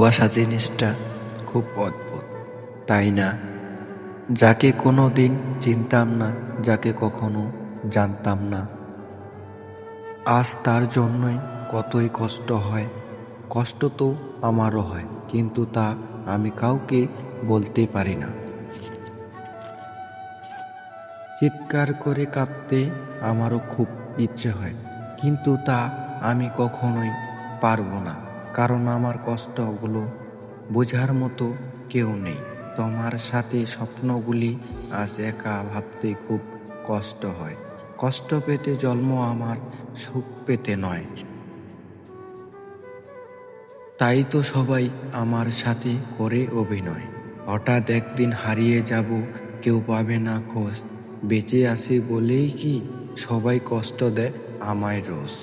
ভালোবাসা জিনিসটা খুব অদ্ভুত, তাই না? যাকে কোনো দিন চিনতাম না, যাকে কখনো জানতাম না, আজ তার জন্যই কতই কষ্ট হয়। কষ্ট তো আমারও হয়, কিন্তু তা আমি কাউকে বলতে পারি না। চিৎকার করে কাঁদতে আমারও খুব ইচ্ছে হয়, কিন্তু তা আমি কখনোই পারবো না, কারণ আমার কষ্টগুলো বোঝার মতো কেউ নেই। তোমার সাথে স্বপ্নগুলি আজ একা ভাবতে খুব কষ্ট হয়। কষ্ট পেতে জন্ম আমার, সুখ পেতে নয়। তাই তো সবাই আমার সাথে করে অভিনয়। হঠাৎ একদিন হারিয়ে যাব, কেউ পাবে না খোঁজ। বেঁচে আছি বলেই কি সবাই কষ্ট দেয় আমায় রোজ?